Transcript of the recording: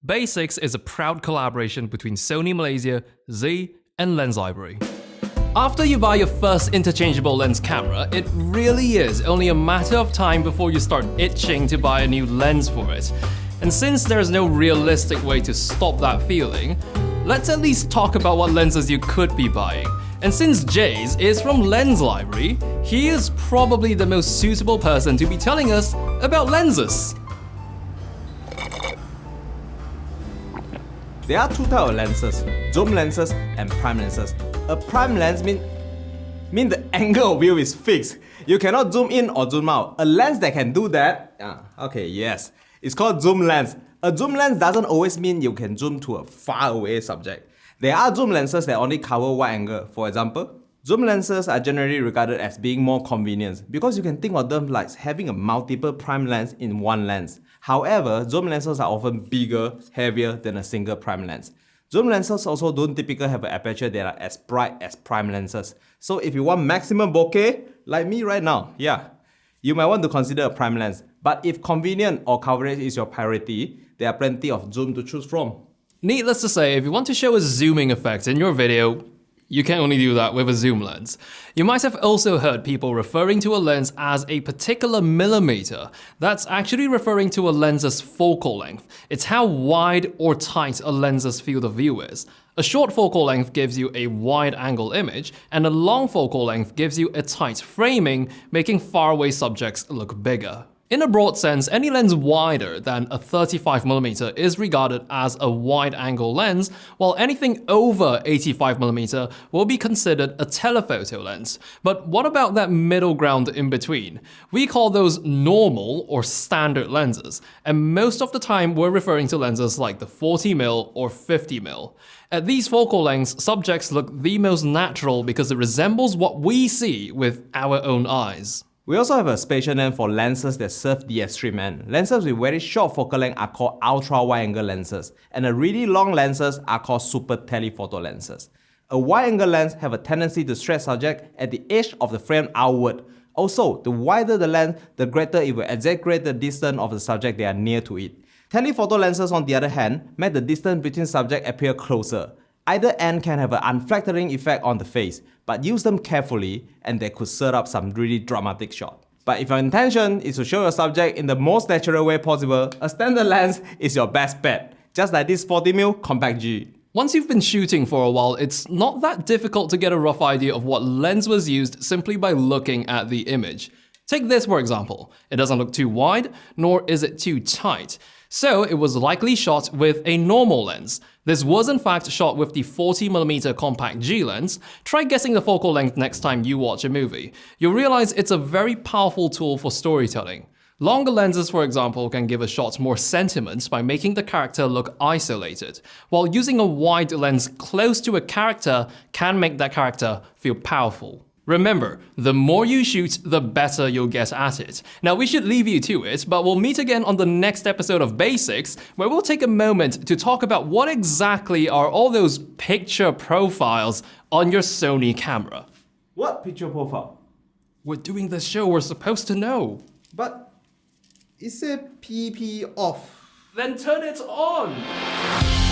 Basics is a proud collaboration between Sony Malaysia, Jayz, and Lens Library. After you buy your first interchangeable lens camera, it really is only a matter of time before you start itching to buy a new lens for it. And since there's no realistic way to stop that feeling, let's at least talk about what lenses you could be buying. And since Jayz is from Lens Library, he is probably the most suitable person to be telling us about lenses. There are two types of lenses, zoom lenses and prime lenses. A prime lens mean the angle of view is fixed. You cannot zoom in or zoom out. A lens that can do that, it's called zoom lens. A zoom lens doesn't always mean you can zoom to a far away subject. There are zoom lenses that only cover wide angle. For example, zoom lenses are generally regarded as being more convenient because you can think of them like having a multiple prime lens in one lens. However, zoom lenses are often bigger, heavier than a single prime lens. Zoom lenses also don't typically have an aperture that are as bright as prime lenses. So if you want maximum bokeh, like me right now, you might want to consider a prime lens. But if convenient or coverage is your priority, there are plenty of zoom to choose from. Needless to say, if you want to show a zooming effect in your video, you can only do that with a zoom lens. You might have also heard people referring to a lens as a particular millimeter. That's actually referring to a lens's focal length. It's how wide or tight a lens's field of view is. A short focal length gives you a wide-angle image, and a long focal length gives you a tight framing, making faraway subjects look bigger. In a broad sense, any lens wider than a 35mm is regarded as a wide-angle lens, while anything over 85mm will be considered a telephoto lens. But what about that middle ground in between? We call those normal or standard lenses, and most of the time we're referring to lenses like the 40mm or 50mm. At these focal lengths, subjects look the most natural because it resembles what we see with our own eyes. We also have a spatial lens for lenses that serve the extreme end. Lenses with very short focal length are called ultra-wide-angle lenses, and the really long lenses are called super telephoto lenses. A wide-angle lens have a tendency to stretch subject at the edge of the frame outward. Also, the wider the lens, the greater it will exaggerate the distance of the subject they are near to it. Telephoto lenses, on the other hand, make the distance between subjects appear closer. Either end can have an unflattering effect on the face, but use them carefully and they could set up some really dramatic shot. But if your intention is to show your subject in the most natural way possible, a standard lens is your best bet, just like this 40mm Compact G. Once you've been shooting for a while, it's not that difficult to get a rough idea of what lens was used simply by looking at the image. Take this for example. It doesn't look too wide, nor is it too tight. So it was likely shot with a normal lens. This was in fact shot with the 40mm Compact G lens. Try guessing the focal length next time you watch a movie. You'll realize it's a very powerful tool for storytelling. Longer lenses, for example, can give a shot more sentiment by making the character look isolated, while using a wide lens close to a character can make that character feel powerful. Remember, the more you shoot, the better you'll get at it. Now we should leave you to it, but we'll meet again on the next episode of Basics, where we'll take a moment to talk about what exactly are all those picture profiles on your Sony camera. What picture profile? We're doing this show, we're supposed to know. But it said PP off. Then turn it on!